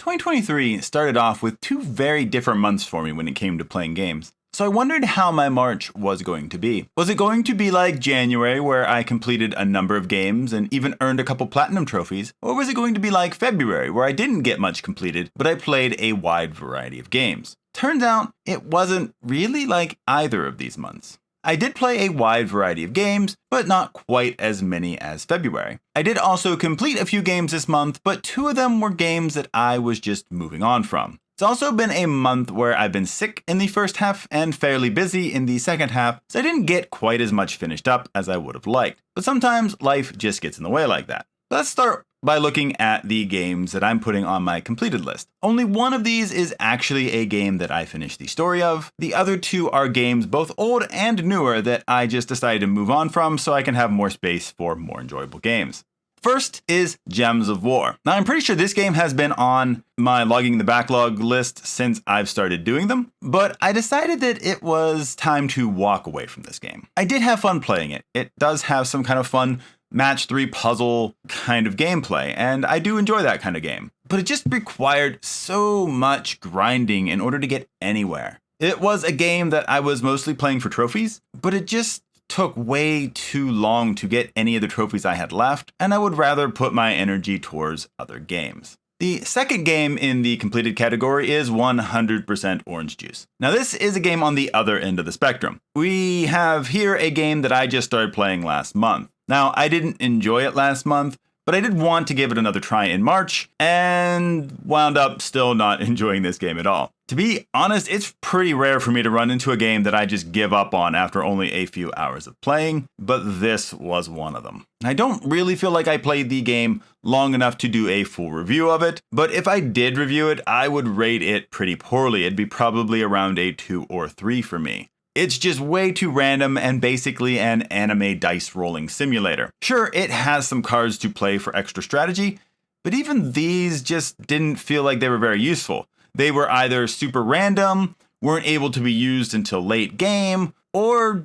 2023 started off with two very different months for me when it came to playing games. So I wondered how my March was going to be. Was it going to be like January, where I completed a number of games and even earned a couple platinum trophies? Or was it going to be like February, where I didn't get much completed, but I played a wide variety of games? Turns out it wasn't really like either of these months. I did play a wide variety of games, but not quite as many as February. I did also complete a few games this month, but two of them were games that I was just moving on from. It's also been a month where I've been sick in the first half and fairly busy in the second half, so I didn't get quite as much finished up as I would have liked. But sometimes life just gets in the way like that. Let's start by looking at the games that I'm putting on my completed list. Only one of these is actually a game that I finished the story of. The other two are games both old and newer that I just decided to move on from so I can have more space for more enjoyable games. First is Gems of War. Now, I'm pretty sure this game has been on my logging the backlog list since I've started doing them, but I decided that it was time to walk away from this game. I did have fun playing it. It does have some kind of fun match 3 puzzle kind of gameplay, and I do enjoy that kind of game. But it just required so much grinding in order to get anywhere. It was a game that I was mostly playing for trophies, but it just took way too long to get any of the trophies I had left, and I would rather put my energy towards other games. The second game in the completed category is 100% Orange Juice. Now, this is a game on the other end of the spectrum. We have here a game that I just started playing last month. Now, I didn't enjoy it last month, but I did want to give it another try in March, and wound up still not enjoying this game at all. To be honest, it's pretty rare for me to run into a game that I just give up on after only a few hours of playing, but this was one of them. I don't really feel like I played the game long enough to do a full review of it, but if I did review it, I would rate it pretty poorly. It'd be probably around a 2 or 3 for me. It's just way too random and basically an anime dice rolling simulator. Sure, it has some cards to play for extra strategy, but even these just didn't feel like they were very useful. They were either super random, weren't able to be used until late game, or,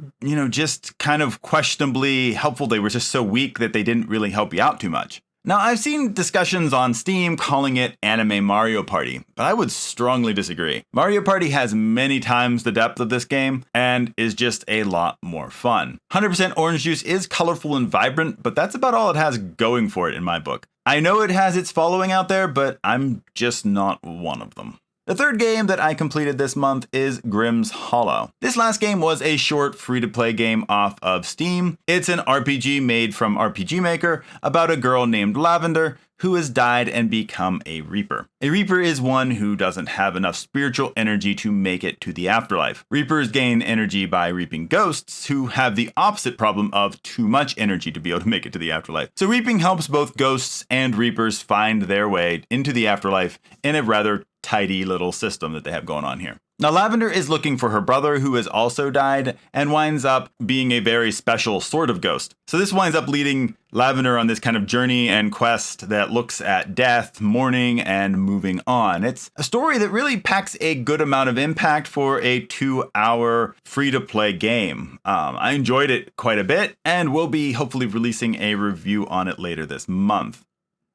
just kind of questionably helpful. They were just so weak that they didn't really help you out too much. Now, I've seen discussions on Steam calling it Anime Mario Party, but I would strongly disagree. Mario Party has many times the depth of this game and is just a lot more fun. 100% Orange Juice is colorful and vibrant, but that's about all it has going for it in my book. I know it has its following out there, but I'm just not one of them. The third game that I completed this month is Grimm's Hollow. This last game was a short free-to-play game off of Steam. It's an RPG made from RPG Maker about a girl named Lavender who has died and become a Reaper. A Reaper is one who doesn't have enough spiritual energy to make it to the afterlife. Reapers gain energy by reaping ghosts who have the opposite problem of too much energy to be able to make it to the afterlife. So reaping helps both ghosts and Reapers find their way into the afterlife in a rather tidy little system that they have going on here. Now, Lavender is looking for her brother who has also died and winds up being a very special sort of ghost. So this winds up leading Lavender on this kind of journey and quest that looks at death, mourning, and moving on. It's a story that really packs a good amount of impact for a 2-hour free-to-play game. I enjoyed it quite a bit and will be hopefully releasing a review on it later this month.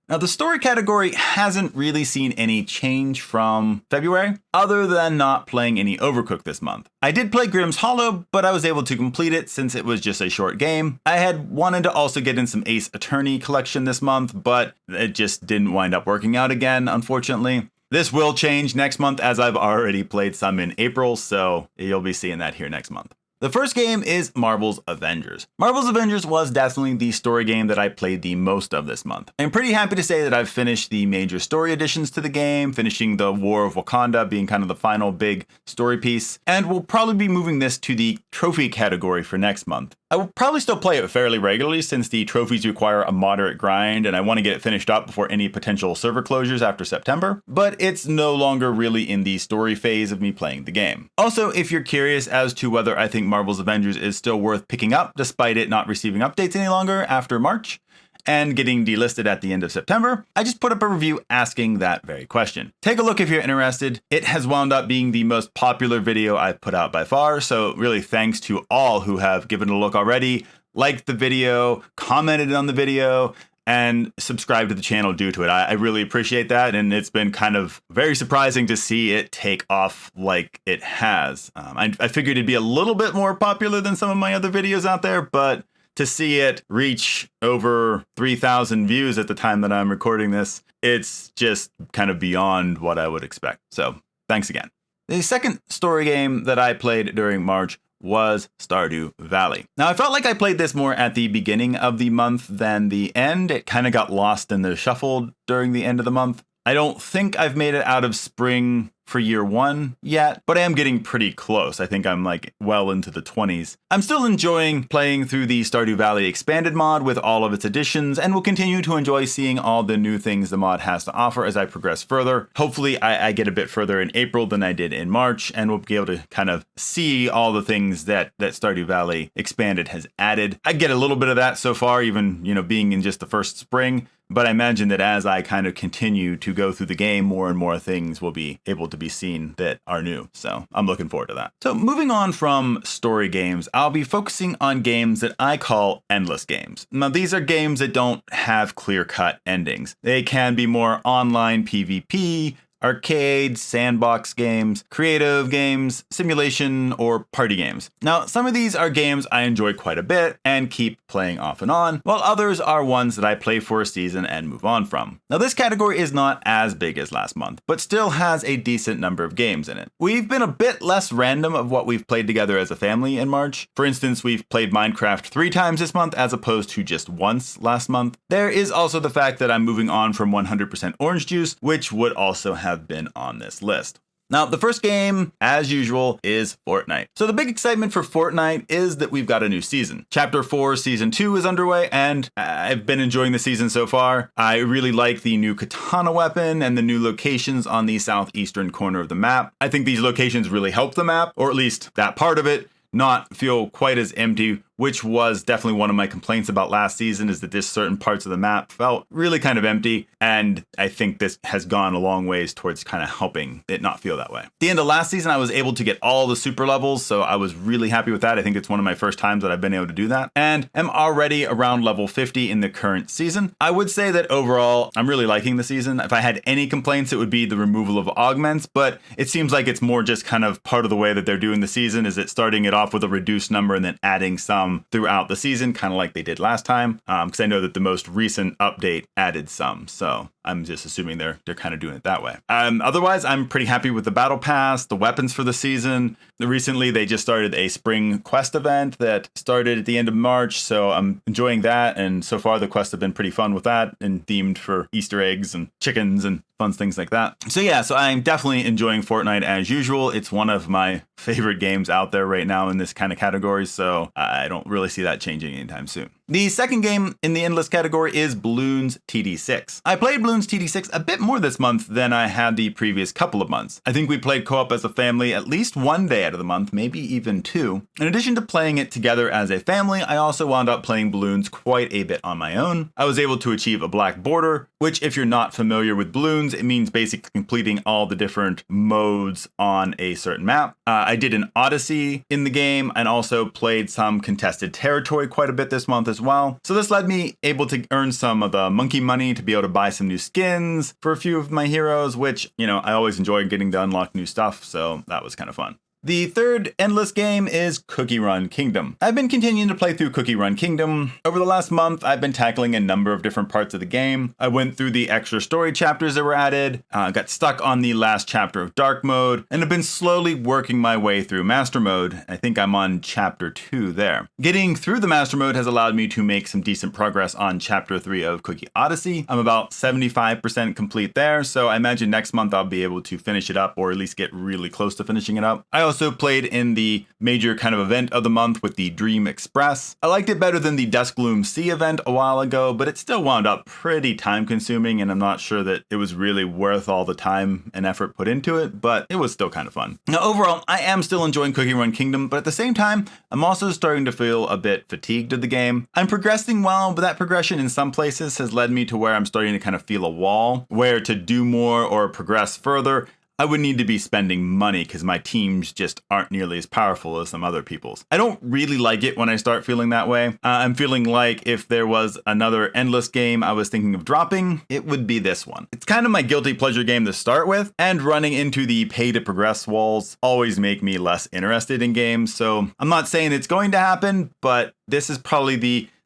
Now, the story category hasn't really seen any change from February, other than not playing any Overcooked this month. I did play Grimm's Hollow, but I was able to complete it since it was just a short game. I had wanted to also get in some Ace Attorney collection this month, but it just didn't wind up working out again, unfortunately. This will change next month as I've already played some in April, so you'll be seeing that here next month. The first game is Marvel's Avengers. Marvel's Avengers was definitely the story game that I played the most of this month. I'm pretty happy to say that I've finished the major story additions to the game, finishing the War of Wakanda being kind of the final big story piece, and we'll probably be moving this to the trophy category for next month. I will probably still play it fairly regularly since the trophies require a moderate grind and I want to get it finished up before any potential server closures after September, but it's no longer really in the story phase of me playing the game. Also, if you're curious as to whether I think Marvel's Avengers is still worth picking up despite it not receiving updates any longer after March and getting delisted at the end of September, I just put up a review asking that very question. Take a look if you're interested. It has wound up being the most popular video I've put out by far, so really thanks to all who have given it a look already, liked the video, commented on the video, and subscribe to the channel due to it. I really appreciate that, and it's been kind of very surprising to see it take off like it has. I figured it'd be a little bit more popular than some of my other videos out there, but to see it reach over 3,000 views at the time that I'm recording this, it's just kind of beyond what I would expect. So thanks again. The second story game that I played during March was Stardew Valley. Now, I felt like I played this more at the beginning of the month than the end. It kind of got lost in the shuffle during the end of the month. I don't think I've made it out of spring for year one yet, but I am getting pretty close. I think I'm like well into the 20s. I'm still enjoying playing through the Stardew Valley expanded mod with all of its additions, and will continue to enjoy seeing all the new things the mod has to offer as I progress further. Hopefully I get a bit further in April than I did in March, and we'll be able to kind of see all the things that Stardew Valley expanded has added. I get a little bit of that so far, even, being in just the first spring. But I imagine that as I kind of continue to go through the game, more and more things will be able to be seen that are new. So I'm looking forward to that. So moving on from story games, I'll be focusing on games that I call endless games. Now, these are games that don't have clear-cut endings. They can be more online PvP, arcade, sandbox games, creative games, simulation, or party games. Now, some of these are games I enjoy quite a bit and keep playing off and on, while others are ones that I play for a season and move on from. Now, this category is not as big as last month, but still has a decent number of games in it. We've been a bit less random of what we've played together as a family in March. For instance, we've played Minecraft 3 times this month as opposed to just once last month. There is also the fact that I'm moving on from 100% orange juice, which would also have been on this list. Now, the first game, as usual, is Fortnite. So the big excitement for Fortnite is that we've got a new season. Chapter 4, Season 2 is underway, and I've been enjoying the season so far. I really like the new katana weapon and the new locations on the southeastern corner of the map. I think these locations really help the map, or at least that part of it, not feel quite as empty, which was definitely one of my complaints about last season, is that just certain parts of the map felt really kind of empty. And I think this has gone a long ways towards kind of helping it not feel that way. At the end of last season, I was able to get all the super levels, so I was really happy with that. I think it's one of my first times that I've been able to do that, and I'm already around level 50 in the current season. I would say that overall, I'm really liking the season. If I had any complaints, it would be the removal of augments, but it seems like it's more just kind of part of the way that they're doing the season, is it starting it off with a reduced number and then adding some throughout the season, kind of like they did last time, because I know that the most recent update added some, so I'm just assuming they're kind of doing it that way. Otherwise, I'm pretty happy with the battle pass, the weapons for the season. Recently, they just started a spring quest event that started at the end of March, so I'm enjoying that, and so far the quests have been pretty fun with that, and themed for Easter eggs and chickens and fun things like that. So yeah, so I'm definitely enjoying Fortnite as usual. It's one of my favorite games out there right now in this kind of category, so I don't really see that changing anytime soon. The second game in the endless category is Bloons TD6. I played Bloons TD6 a bit more this month than I had the previous couple of months. I think we played co-op as a family at least one day out of the month, maybe even two. In addition to playing it together as a family, I also wound up playing Bloons quite a bit on my own. I was able to achieve a black border, which, if you're not familiar with Bloons, it means basically completing all the different modes on a certain map. I did an Odyssey in the game and also played some contested territory quite a bit this month as well. So this led me able to earn some of the monkey money to be able to buy some new skins for a few of my heroes, which, I always enjoy getting to unlock new stuff, so that was kind of fun. The third endless game is Cookie Run Kingdom. I've been continuing to play through Cookie Run Kingdom. Over the last month, I've been tackling a number of different parts of the game. I went through the extra story chapters that were added, got stuck on the last chapter of Dark Mode, and have been slowly working my way through Master Mode. I think I'm on chapter 2 there. Getting through the Master Mode has allowed me to make some decent progress on chapter 3 of Cookie Odyssey. I'm about 75% complete there, so I imagine next month I'll be able to finish it up, or at least get really close to finishing it up. I also played in the major kind of event of the month with the Dream Express. I liked it better than the Duskgloom Sea event a while ago, but it still wound up pretty time consuming, and I'm not sure that it was really worth all the time and effort put into it, but it was still kind of fun. Now, overall, I am still enjoying Cookie Run Kingdom, but at the same time, I'm also starting to feel a bit fatigued of the game. I'm progressing well, but that progression in some places has led me to where I'm starting to kind of feel a wall, where to do more or progress further, I would need to be spending money because my teams just aren't nearly as powerful as some other people's. I don't really like it when I start feeling that way. I'm feeling like if there was another endless game I was thinking of dropping, it would be this one. It's kind of my guilty pleasure game to start with, and running into the pay to progress walls always make me less interested in games. So I'm not saying it's going to happen, but this is probably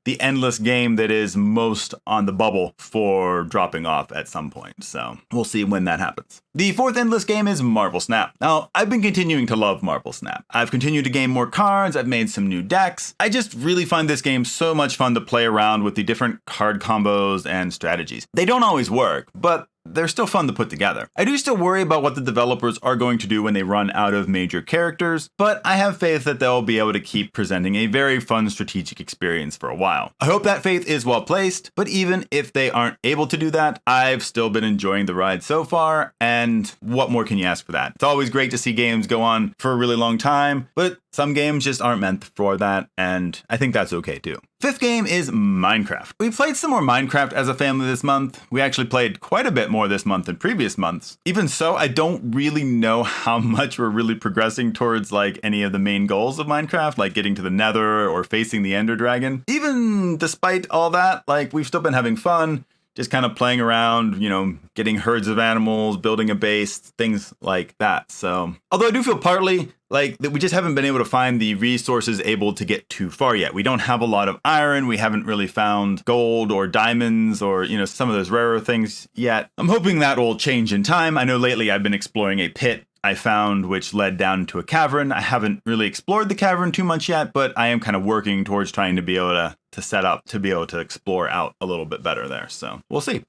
the endless game that is most on the bubble for dropping off at some point. So we'll see when that happens. The fourth endless game is Marvel Snap. Now, I've been continuing to love Marvel Snap. I've continued to gain more cards, I've made some new decks. I just really find this game so much fun to play around with the different card combos and strategies. They don't always work, but they're still fun to put together. I do still worry about what the developers are going to do when they run out of major characters, but I have faith that they'll be able to keep presenting a very fun strategic experience for a while. I hope that faith is well placed, but even if they aren't able to do that, I've still been enjoying the ride so far, and what more can you ask for that? It's always great to see games go on for a really long time, but some games just aren't meant for that, and I think that's okay too. Fifth game is Minecraft. We played some more Minecraft as a family this month. We actually played quite a bit more this month than previous months. Even so, I don't really know how much we're really progressing towards like any of the main goals of Minecraft, like getting to the Nether or facing the Ender Dragon. Even despite all that, like we've still been having fun. Just kind of playing around, getting herds of animals, building a base, things like that. So, although I do feel partly like that we just haven't been able to find the resources able to get too far yet. We don't have a lot of iron. We haven't really found gold or diamonds or, some of those rarer things yet. I'm hoping that will change in time. I know lately I've been exploring a pit I found which led down to a cavern. I haven't really explored the cavern too much yet, but I am kind of working towards trying to be able to set up to be able to explore out a little bit better there. So we'll see.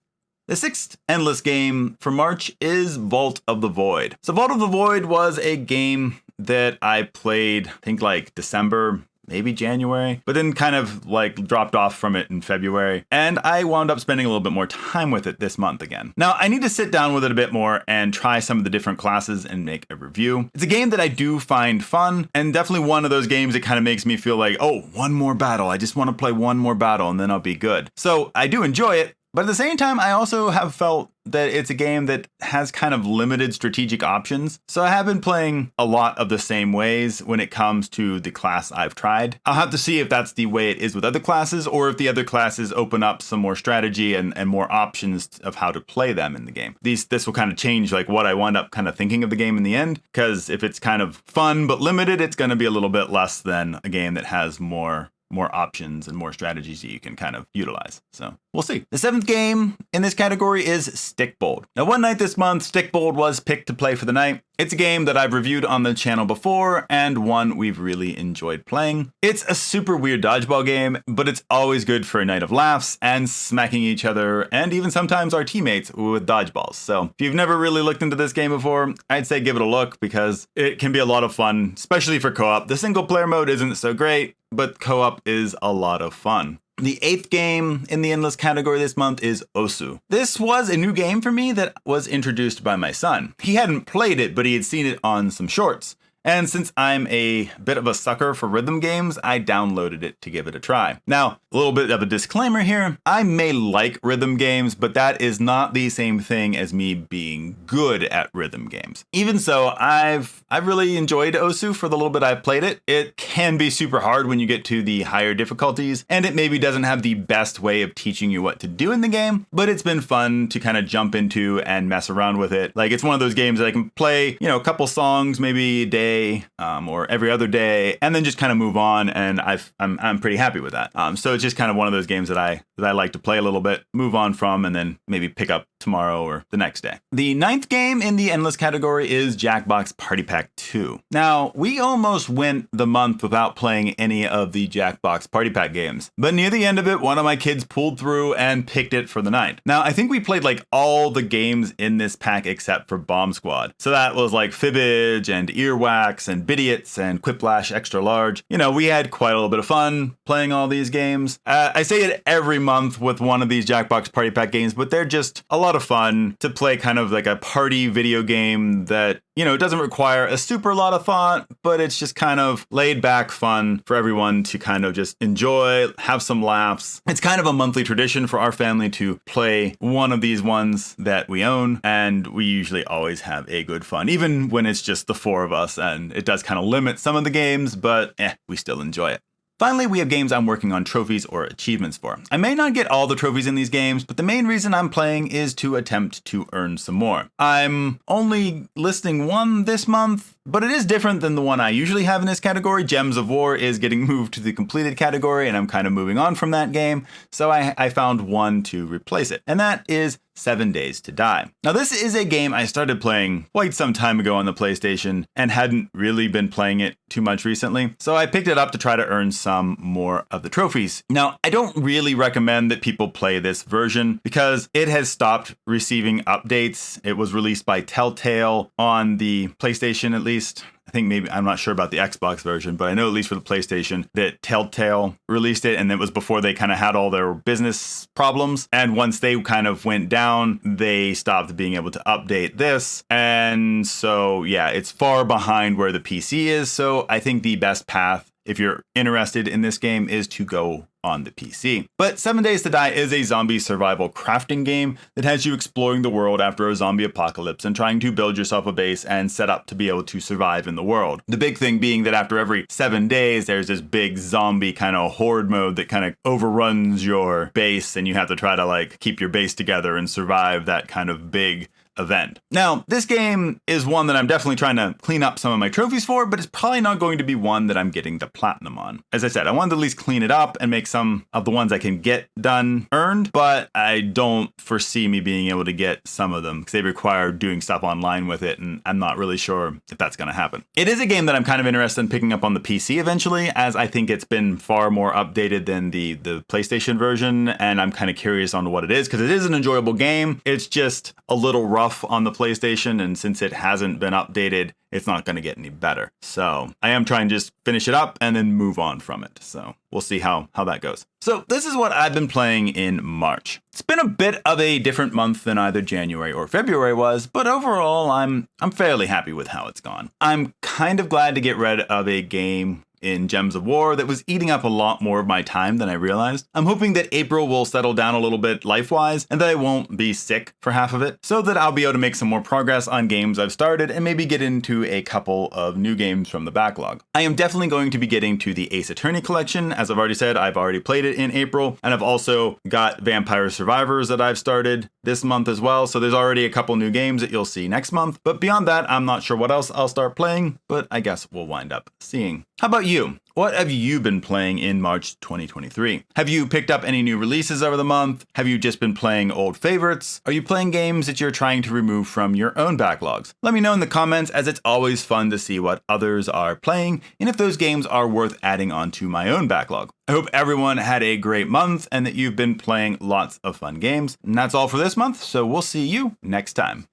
The sixth endless game for March is Vault of the Void. So Vault of the Void was a game that I played, I think like December, maybe January, but then kind of like dropped off from it in February. And I wound up spending a little bit more time with it this month again. Now, I need to sit down with it a bit more and try some of the different classes and make a review. It's a game that I do find fun, and definitely one of those games that kind of makes me feel like, oh, one more battle. I just want to play one more battle and then I'll be good. So I do enjoy it. But at the same time, I also have felt that it's a game that has kind of limited strategic options. So I have been playing a lot of the same ways when it comes to the class I've tried. I'll have to see if that's the way it is with other classes, or if the other classes open up some more strategy and more options of how to play them in the game. This will kind of change like what I wind up kind of thinking of the game in the end, because if it's kind of fun but limited, it's going to be a little bit less than a game that has more options and more strategies that you can kind of utilize. So we'll see. The seventh game in this category is Stickbold. Now, one night this month, Stickbold was picked to play for the night. It's a game that I've reviewed on the channel before, and one we've really enjoyed playing. It's a super weird dodgeball game, but it's always good for a night of laughs and smacking each other, and even sometimes our teammates with dodgeballs. So if you've never really looked into this game before, I'd say give it a look, because it can be a lot of fun, especially for co-op. The single player mode isn't so great, but co-op is a lot of fun. The eighth game in the endless category this month is Osu. This was a new game for me that was introduced by my son. He hadn't played it, but he had seen it on some shorts. And since I'm a bit of a sucker for rhythm games, I downloaded it to give it a try. Now, a little bit of a disclaimer here. I may like rhythm games, but that is not the same thing as me being good at rhythm games. Even so, I've really enjoyed Osu for the little bit I've played it. It can be super hard when you get to the higher difficulties, and it maybe doesn't have the best way of teaching you what to do in the game, but it's been fun to kind of jump into and mess around with it. Like, it's one of those games that I can play, a couple songs, maybe a day, or every other day, and then just kind of move on, and I'm pretty happy with that. So it's just kind of one of those games that I like to play a little bit, move on from, and then maybe pick up tomorrow or the next day. The ninth game in the endless category is Jackbox Party Pack 2. Now, we almost went the month without playing any of the Jackbox Party Pack games, but near the end of it, one of my kids pulled through and picked it for the night. Now, I think we played like all the games in this pack except for Bomb Squad. So that was like Fibbage and Earwax and Bidiots and Quiplash Extra Large. We had quite a little bit of fun playing all these games. I say it every month with one of these Jackbox Party Pack games, but they're just a lot of fun to play, kind of like a party video game that it doesn't require a super lot of thought, but it's just kind of laid back fun for everyone to kind of just enjoy, have some laughs. It's kind of a monthly tradition for our family to play one of these ones that we own, and we usually always have a good fun, even when it's just the four of us, and it does kind of limit some of the games, but we still enjoy it. Finally, we have games I'm working on trophies or achievements for. I may not get all the trophies in these games, but the main reason I'm playing is to attempt to earn some more. I'm only listing one this month, but it is different than the one I usually have in this category. Gems of War is getting moved to the completed category, and I'm kind of moving on from that game, so I found one to replace it, and that is 7 Days to Die. Now, this is a game I started playing quite some time ago on the PlayStation and hadn't really been playing it too much recently, so I picked it up to try to earn some more of the trophies. Now, I don't really recommend that people play this version because it has stopped receiving updates. It was released by Telltale on the PlayStation, at least. I think maybe, I'm not sure about the Xbox version, but I know at least for the PlayStation that Telltale released it, and it was before they kind of had all their business problems. And once they kind of went down, they stopped being able to update this. And so, yeah, it's far behind where the PC is. So I think the best path, if you're interested in this game, is to go on the PC. But 7 Days to Die is a zombie survival crafting game that has you exploring the world after a zombie apocalypse and trying to build yourself a base and set up to be able to survive in the world. The big thing being that after every 7 days, there's this big zombie kind of horde mode that kind of overruns your base, and you have to try to keep your base together and survive that kind of big event. Now, this game is one that I'm definitely trying to clean up some of my trophies for, but it's probably not going to be one that I'm getting the platinum on. As I said, I wanted to at least clean it up and make some of the ones I can get done earned, but I don't foresee me being able to get some of them because they require doing stuff online with it, and I'm not really sure if that's going to happen. It is a game that I'm kind of interested in picking up on the PC eventually, as I think it's been far more updated than the PlayStation version, and I'm kind of curious on what it is because it is an enjoyable game. It's just a little rough on the PlayStation, and since it hasn't been updated, it's not going to get any better. So I am trying to just finish it up and then move on from it. So we'll see how that goes. So this is what I've been playing in March. It's been a bit of a different month than either January or February was, but overall I'm fairly happy with how it's gone. I'm kind of glad to get rid of a game in Gems of War that was eating up a lot more of my time than I realized. I'm hoping that April will settle down a little bit life-wise and that I won't be sick for half of it, so that I'll be able to make some more progress on games I've started and maybe get into a couple of new games from the backlog. I am definitely going to be getting to the Ace Attorney collection. As I've already said, I've already played it in April, and I've also got Vampire Survivors that I've started this month as well, so there's already a couple new games that you'll see next month. But beyond that, I'm not sure what else I'll start playing, but I guess we'll wind up seeing. How about you? What have you been playing in March 2023? Have you picked up any new releases over the month? Have you just been playing old favorites? Are you playing games that you're trying to remove from your own backlogs? Let me know in the comments, as it's always fun to see what others are playing and if those games are worth adding onto my own backlog. I hope everyone had a great month and that you've been playing lots of fun games. And that's all for this month, so we'll see you next time.